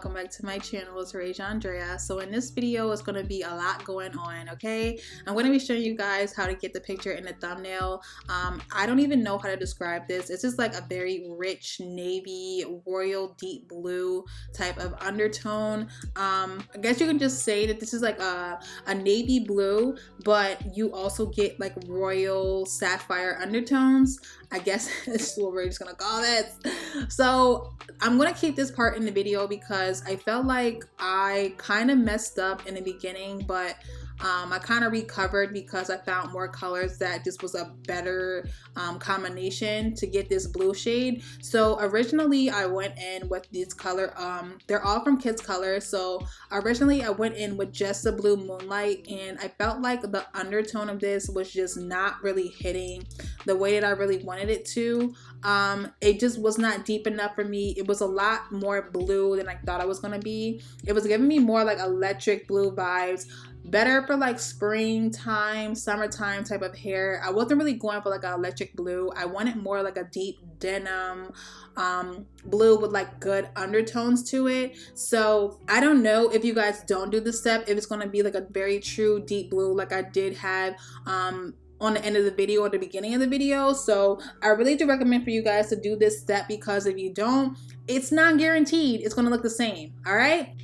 welcome back to my channel. It's Laurasia Andrea. So in this video it's going to be a lot going on, okay? I'm going to be showing you guys how to get the picture in the thumbnail. I don't even know how to describe this. It's just like a very rich navy, royal deep blue type of undertone. I guess you can just say that this is like a navy blue, but you also get like royal sapphire undertones. I guess that's what we're just gonna call this. So I'm gonna keep this part in the video because I felt like I kind of messed up in the beginning, but I kind of recovered because I found more colors that just was a better combination to get this blue shade. So originally I went in with this color, they're all from Kids Color. So originally I went in with just the blue Moonlight, and I felt like the undertone of this was just not really hitting the way that I really wanted it to. It just was not deep enough for me. It was a lot more blue than I thought it was gonna be. It was giving me more like electric blue vibes, better for like springtime, summertime type of hair. I wasn't really going for like an electric blue. I wanted more like a deep denim blue with like good undertones to it. So I don't know if you guys don't do this step, if it's going to be like a very true deep blue like I did have on the end of the video or the beginning of the video. So I really do recommend for you guys to do this step, because if you don't, it's not guaranteed it's going to look the same. All right.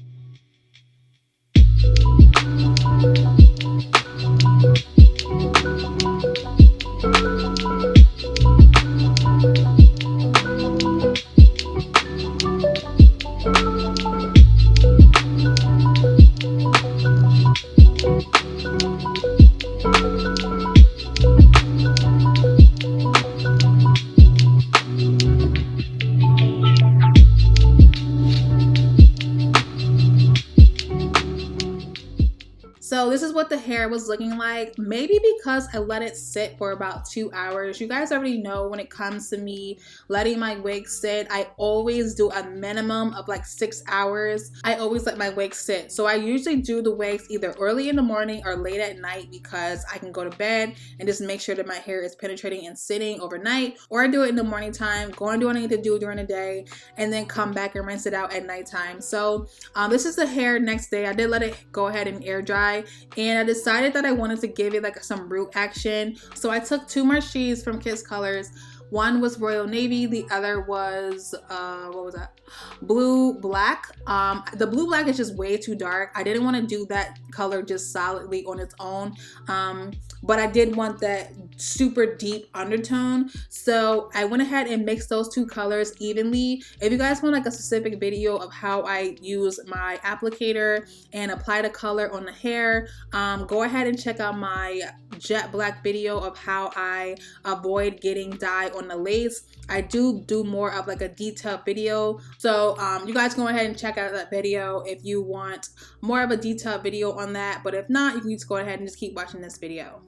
So this is what the hair was looking like, maybe because I let it sit for about 2 hours. You guys already know when it comes to me letting my wig sit, I always do a minimum of like 6 hours. I always let my wig sit. So I usually do the wigs either early in the morning or late at night, because I can go to bed and just make sure that my hair is penetrating and sitting overnight, or I do it in the morning time, go and do what I need to do during the day, and then come back and rinse it out at nighttime. So this is the hair next day. I did let it go ahead and air dry, and I decided that I wanted to give it like some root action. So I took 2 more shades from Kids Colors. One was Royal Navy, the other was what was that? Blue Black. The Blue Black is just way too dark. I didn't want to do that color just solidly on its own, but I did want that super deep undertone. So I went ahead and mixed those 2 colors evenly. If you guys want like a specific video of how I use my applicator and apply the color on the hair, go ahead and check out my jet black video of how I avoid getting dye on the lace. I do more of like a detailed video. So you guys go ahead and check out that video if you want more of a detailed video on that. But if not, you can just go ahead and just keep watching this video.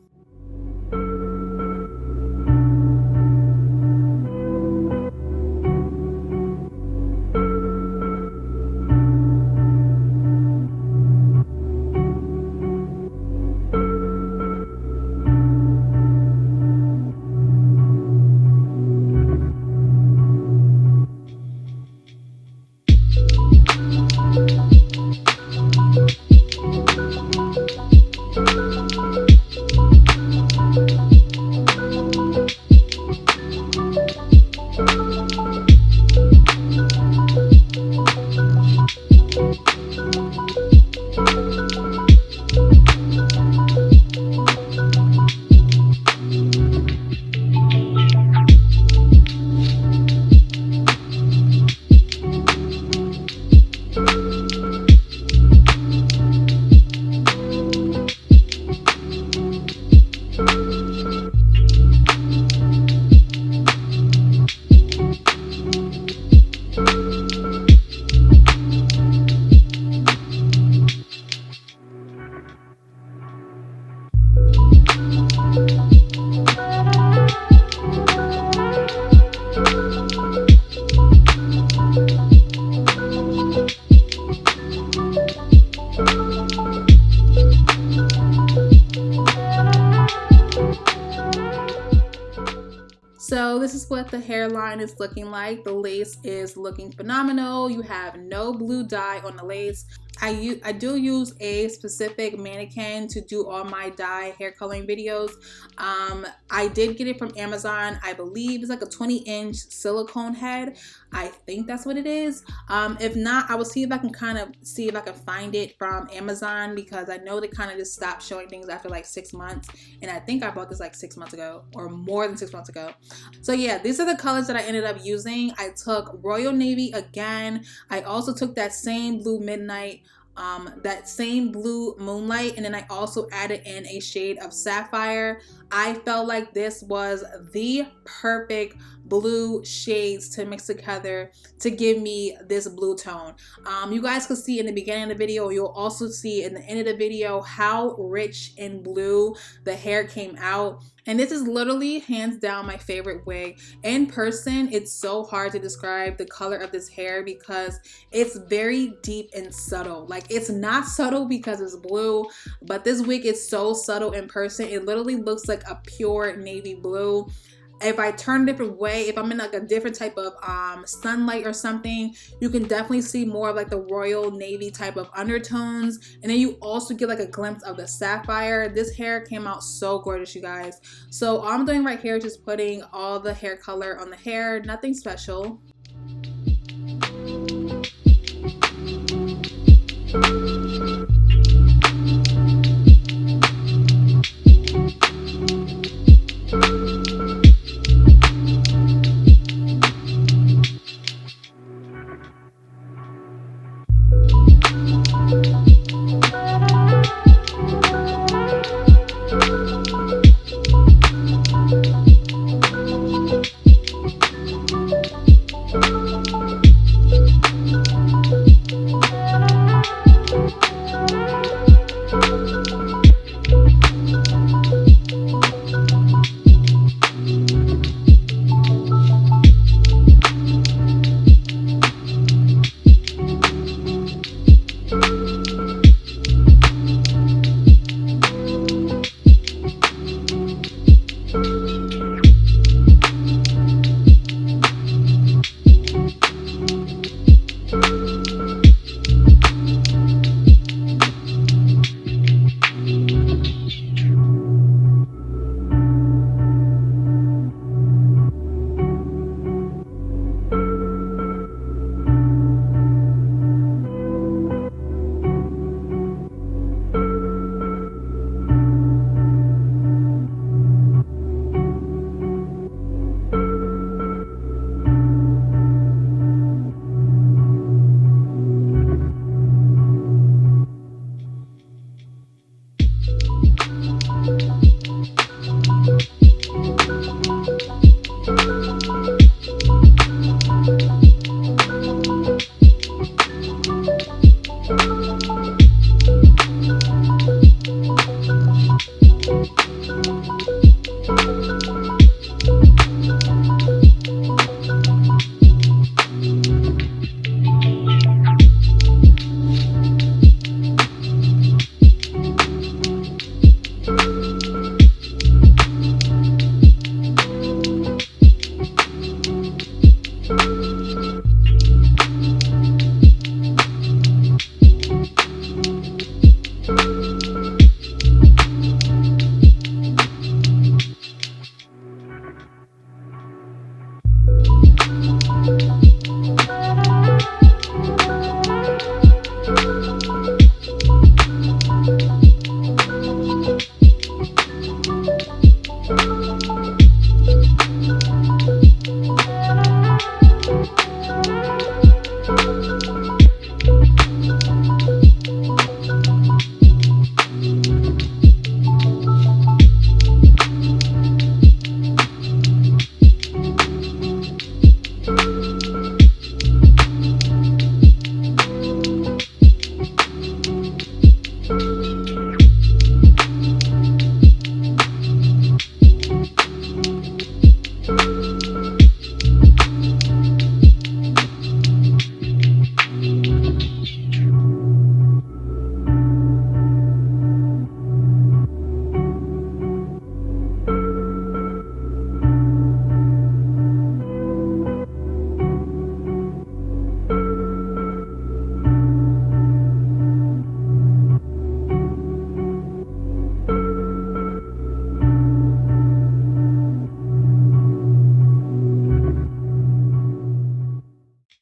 So this is what the hairline is looking like. The lace is looking phenomenal. You have no blue dye on the lace. I do use a specific mannequin to do all my dye hair coloring videos. I did get it from Amazon. I believe it's like a 20-inch silicone head. I think that's what it is. If not, I will see if I can find it from Amazon, because I know they kind of just stopped showing things after like 6 months. And I think I bought this like 6 months ago, or more than 6 months ago. So yeah, these are the colors that I ended up using. I took Royal Navy again. I also took that same blue Midnight, that same blue Moonlight, and then I also added in a shade of Sapphire. I felt like this was the perfect blue shades to mix together to give me this blue tone. You guys can see in the beginning of the video, you'll also see in the end of the video how rich and blue the hair came out. And this is literally hands down my favorite wig. In person, it's so hard to describe the color of this hair because it's very deep and subtle. Like, it's not subtle because it's blue, but this wig is so subtle in person. It literally looks like a pure navy blue. If I turn a different way, if I'm in like a different type of sunlight or something, you can definitely see more of like the royal navy type of undertones. And then you also get like a glimpse of the sapphire. This hair came out so gorgeous, you guys. So all I'm doing right here is just putting all the hair color on the hair, nothing special.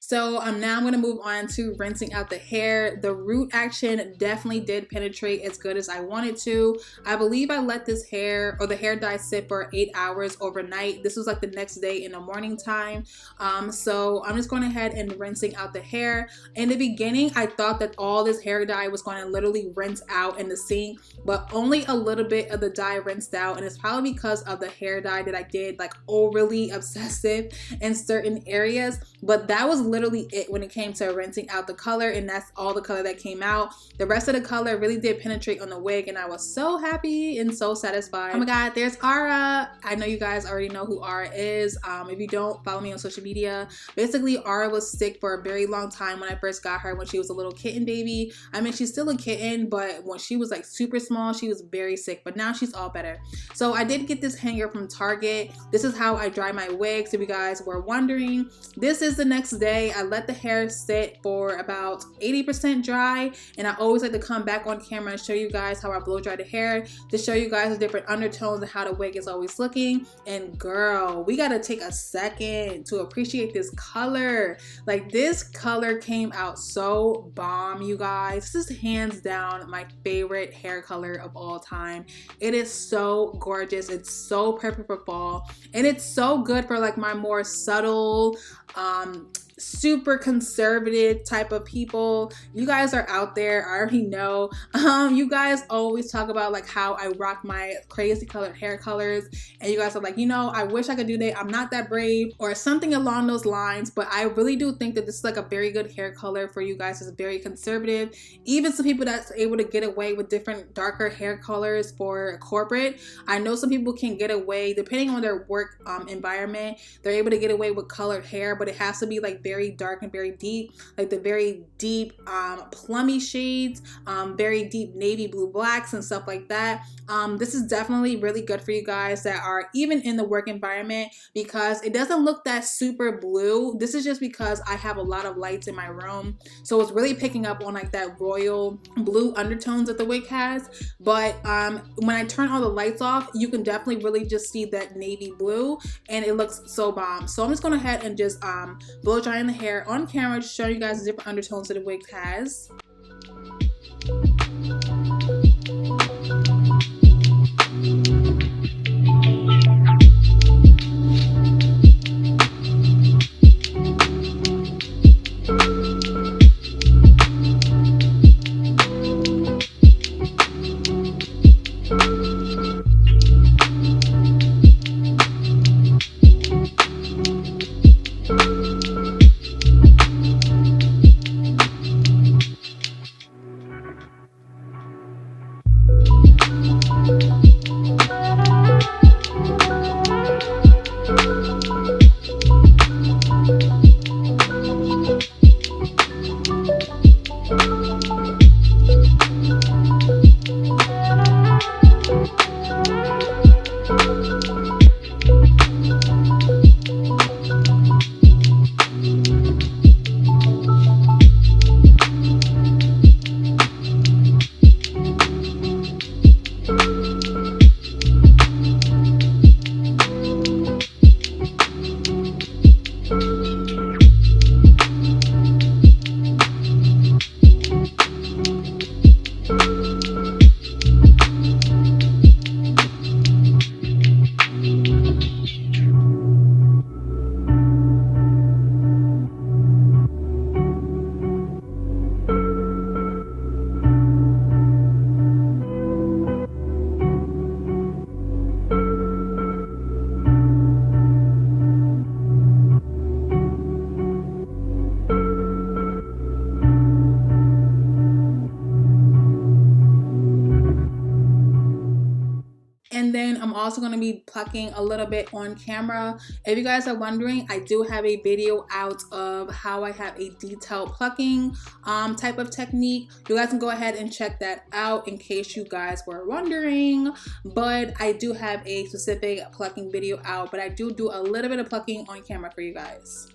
So now I'm going to move on to rinsing out the hair. The root action definitely did penetrate as good as I wanted to. I believe I let this hair or the hair dye sit for 8 hours overnight. This was like the next day in the morning time. So I'm just going ahead and rinsing out the hair. In the beginning, I thought that all this hair dye was going to literally rinse out in the sink, but only a little bit of the dye rinsed out, and it's probably because of the hair dye that I did like overly obsessive in certain areas. But that was literally it when it came to rinsing out the color, and that's all the color that came out. The rest of the color really did penetrate on the wig, and I was so happy and so satisfied. Oh my god, there's Ara. I know you guys already know who Ara is. If you don't, follow me on social media. Basically, Ara was sick for a very long time when I first got her, when she was a little kitten baby. I mean, she's still a kitten, but when she was like super small, she was very sick, but now she's all better. So I did get this hanger from Target. This is how I dry my wigs, if you guys were wondering. This is the next day. I let the hair sit for about 80% dry, and I always like to come back on camera and show you guys how I blow dry the hair, to show you guys the different undertones and how the wig is always looking. And girl, we gotta take a second to appreciate this color. Like, this color came out so bomb, you guys. This is hands down my favorite hair color of all time. It is so gorgeous. It's so perfect for fall, and it's so good for like my more subtle, super conservative type of people. You guys are out there, I already know. You guys always talk about like how I rock my crazy colored hair colors, and you guys are like, you know, I wish I could do that, I'm not that brave, or something along those lines. But I really do think that this is like a very good hair color for you guys. It's very conservative. Even some people that's able to get away with different darker hair colors for corporate. I know some people can get away, depending on their work environment, they're able to get away with colored hair, but it has to be like very dark and very deep, like the very deep plummy shades, very deep navy blue blacks and stuff like that. This is definitely really good for you guys that are even in the work environment, because it doesn't look that super blue. This is just because I have a lot of lights in my room, so it's really picking up on like that royal blue undertones that the wig has. But when I turn all the lights off, you can definitely really just see that navy blue, and it looks so bomb. So I'm just going ahead and just blow drying the hair on camera to show you guys the different undertones that the wig has. And then I'm also going to be plucking a little bit on camera. If you guys are wondering, I do have a video out of how I have a detailed plucking type of technique. You guys can go ahead and check that out in case you guys were wondering. But I do have a specific plucking video out, but I do a little bit of plucking on camera for you guys.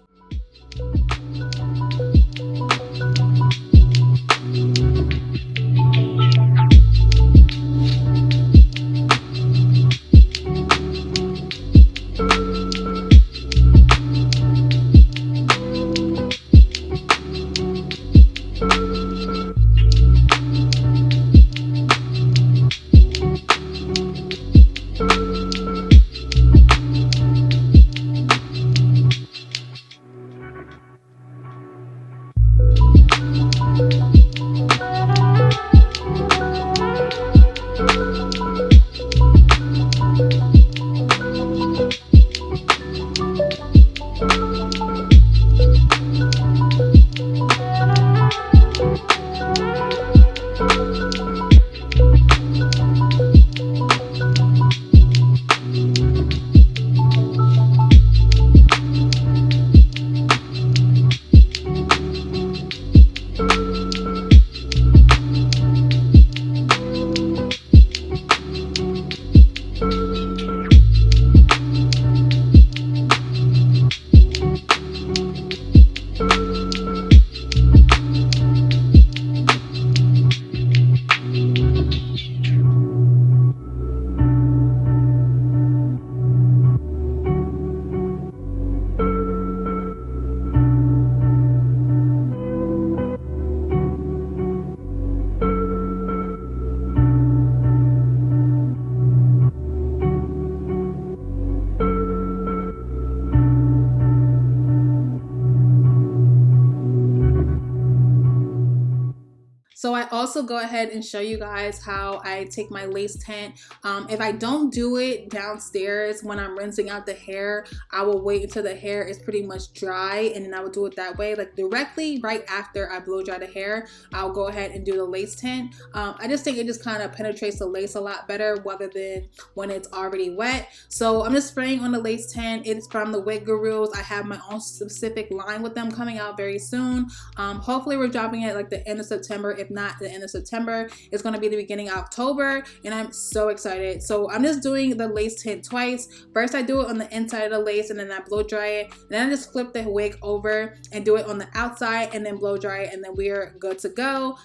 So I also go ahead and show you guys how I take my lace tint. If I don't do it downstairs when I'm rinsing out the hair, I will wait until the hair is pretty much dry, and then I will do it that way, like directly right after I blow dry the hair. I'll go ahead and do the lace tint. I just think it just kind of penetrates the lace a lot better rather than when it's already wet. So I'm just spraying on the lace tint. It's from the Wig Gurus. I have my own specific line with them coming out very soon. Hopefully we're dropping it like the end of September. If not the end of September, it's going to be the beginning of October, and I'm so excited. So I'm just doing the lace tint twice. First I do it on the inside of the lace, and then I blow dry it, and then I just flip the wig over and do it on the outside and then blow dry it, and then we're good to go.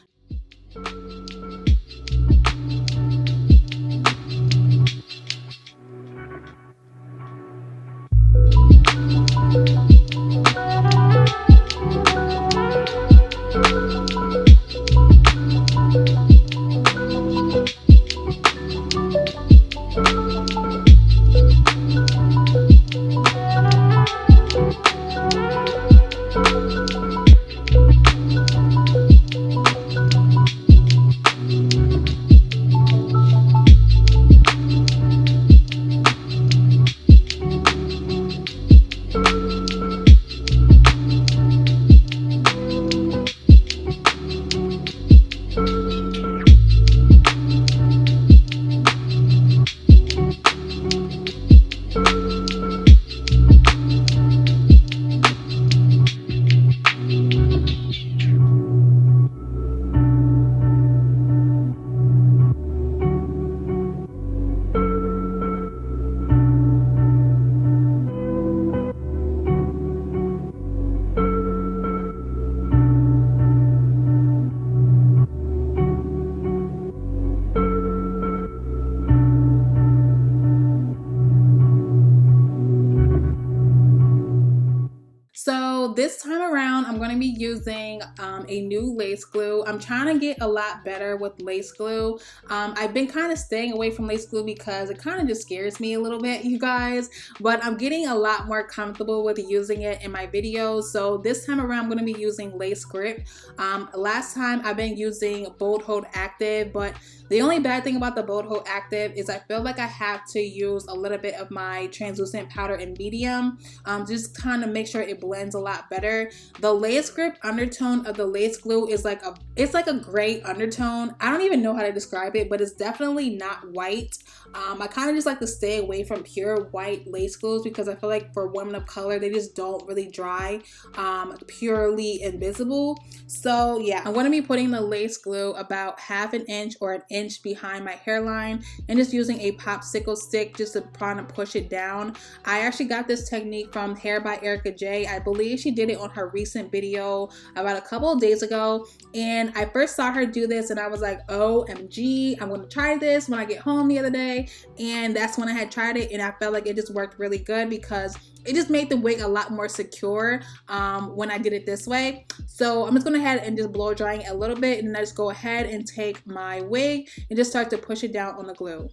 So this time around, I'm going to be using a new lace glue. I'm trying to get a lot better with lace glue. I've been kind of staying away from lace glue because it kind of just scares me a little bit, you guys. But I'm getting a lot more comfortable with using it in my videos. So this time around, I'm going to be using lace grip. Last time I've been using Bold Hold Active, but the only bad thing about the Bold Hold Active is I feel like I have to use a little bit of my translucent powder in medium, just kind of make sure it blends a lot better. The lace grip undertone of the lace glue is like a gray undertone. I don't even know how to describe it, but it's definitely not white. I kind of just like to stay away from pure white lace glues because I feel like for women of color, they just don't really dry purely invisible. So yeah, I'm going to be putting the lace glue about ½ an inch or an inch behind my hairline and just using a popsicle stick just to try to push it down. I actually got this technique from Hair by Erica J. I believe she did it on her recent video about a couple of days ago, and I first saw her do this and I was like, OMG, I'm going to try this when I get home the other day. And that's when I had tried it, and I felt like it just worked really good because it just made the wig a lot more secure when I did it this way. So I'm just going to head and just blow drying it a little bit, and then I just go ahead and take my wig and just start to push it down on the glue.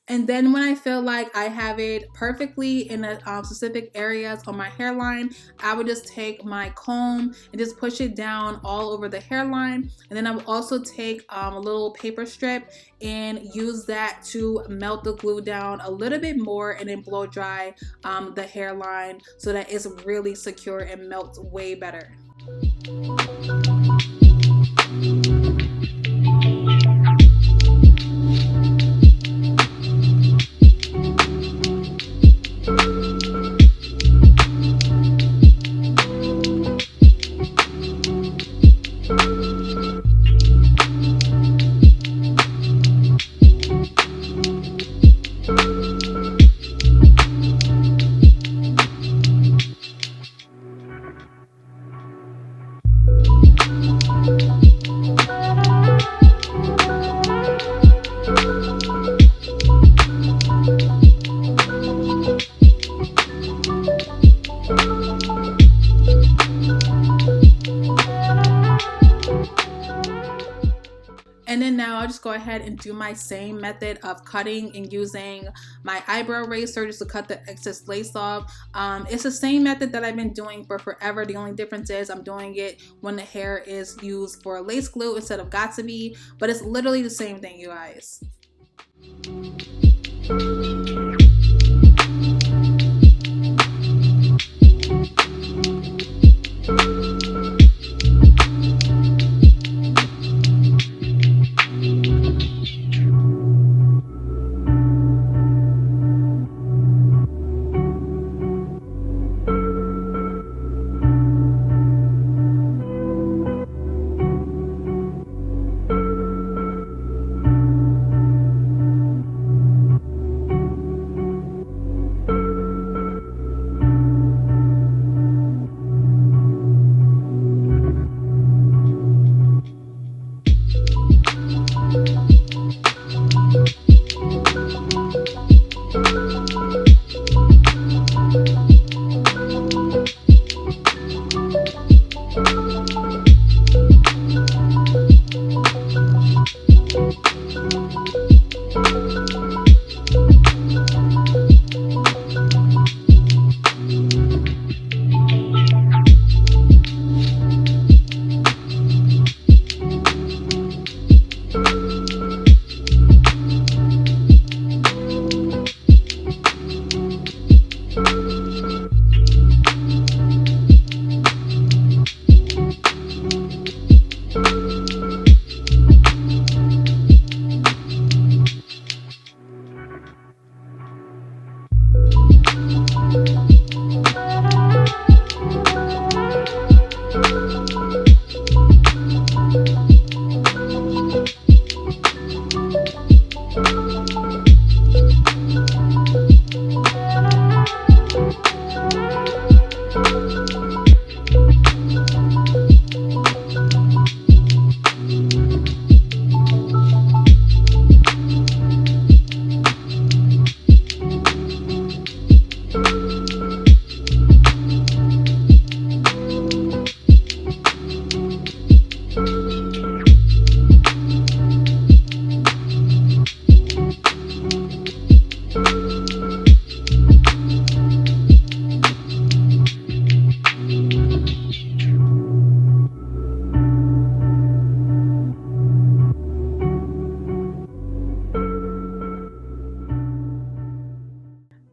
And then when I feel like I have it perfectly in the specific areas on my hairline, I would just take my comb and just push it down all over the hairline. And then I would also take a little paper strip and use that to melt the glue down a little bit more and then blow dry the hairline so that it's really secure and melts way better. ahead and do my same method of cutting and using my eyebrow razor just to cut the excess lace off. It's the same method that I've been doing for forever. The only difference is I'm doing it when the hair is used for lace glue instead of got to be, but it's literally the same thing, you guys.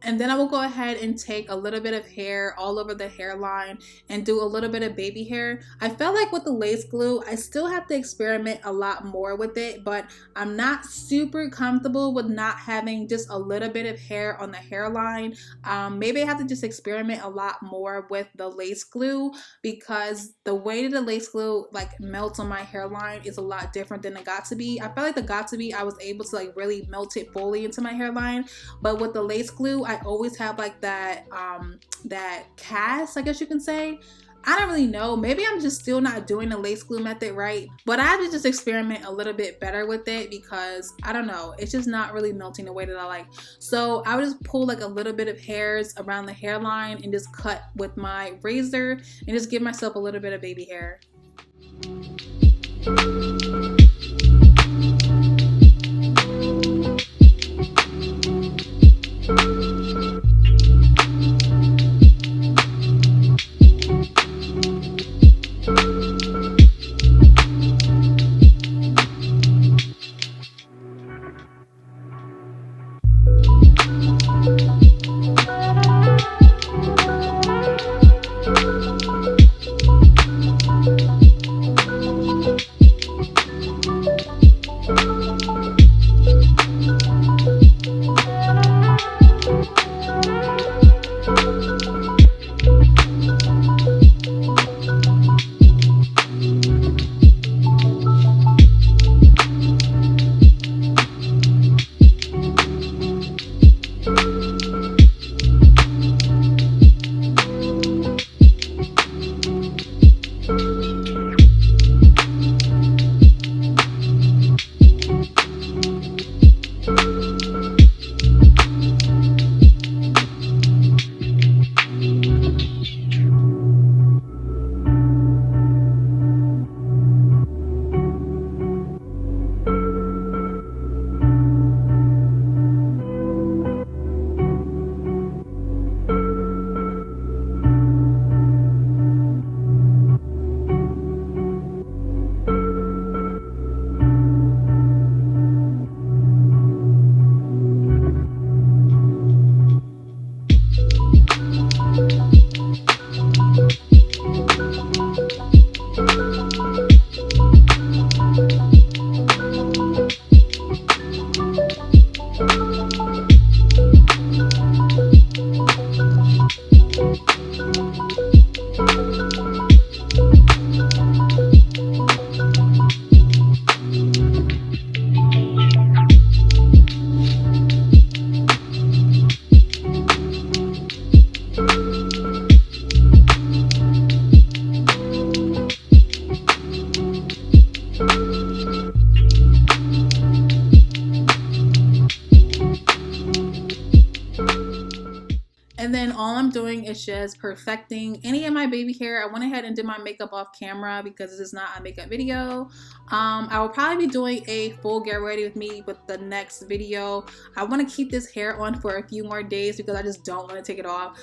And then I will go ahead and take a little bit of hair all over the hairline and do a little bit of baby hair. I felt like with the lace glue, I still have to experiment a lot more with it, but I'm not super comfortable with not having just a little bit of hair on the hairline. Maybe I have to just experiment a lot more with the lace glue, because the way that the lace glue like melts on my hairline is a lot different than the got to be. I felt like the got to be, I was able to like really melt it fully into my hairline, but with the lace glue, I always have like that that cast, I guess you can say. I don't really know, maybe I'm just still not doing the lace glue method right, but I have to just experiment a little bit better with it, because I don't know, it's just not really melting the way that I like. So I would just pull like a little bit of hairs around the hairline and just cut with my razor and just give myself a little bit of baby hair. And then all I'm doing is just perfecting any of my baby hair. I went ahead and did my makeup off camera because this is not a makeup video. I will probably be doing a full get ready with me with the next video. I want to keep this hair on for a few more days because I just don't want to take it off.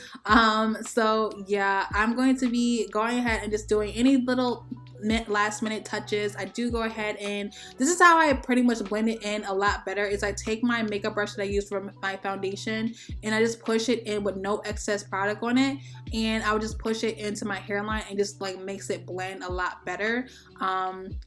So yeah, I'm going to be going ahead and just doing any little last minute touches. I do go ahead and this is how I pretty much blend it in a lot better, is I take my makeup brush that I use for my foundation and I just push it in with no excess product on it, and I would just push it into my hairline and just like makes it blend a lot better.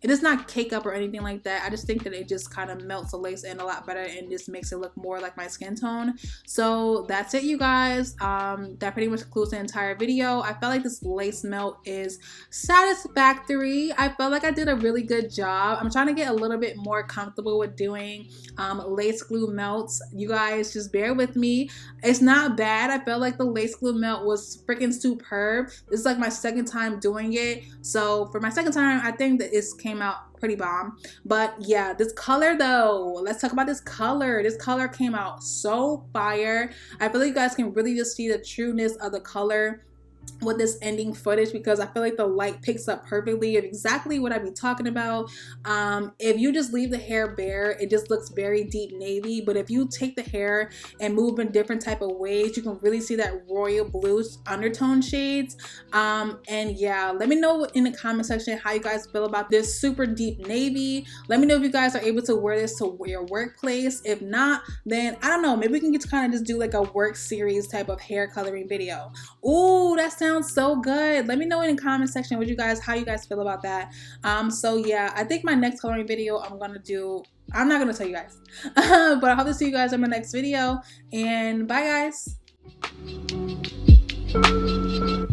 It does not cake up or anything like that. I just think that it just kind of melts the lace in a lot better and just makes it look more like my skin tone. So that's it, you guys. That pretty much concludes the entire video. I felt like this lace melt is satisfactory. I felt like I did a really good job. I'm trying to get a little bit more comfortable with doing lace glue melts. You guys just bear with me. It's not bad. I felt like the lace glue melt was freaking superb. This is like my second time doing it. So for my second time, I think that it came out pretty bomb. But yeah, this color though, let's talk about this color. This color came out so fire. I feel like you guys can really just see the trueness of the color with this ending footage because I feel like the light picks up perfectly of exactly what I be talking about. If you just leave the hair bare, it just looks very deep navy, but if you take the hair and move in different type of ways, you can really see that royal blue undertone shades. And yeah, let me know in the comment section how you guys feel about this super deep navy. Let me know if you guys are able to wear this to your workplace. If not, then I don't know, maybe we can get to kind of just do like a work series type of hair coloring video. Ooh, that sounds so good. Let me know in the comment section how you guys feel about that. So yeah, I think my next coloring video I'm not gonna tell you guys but I hope to see you guys in my next video, and bye guys.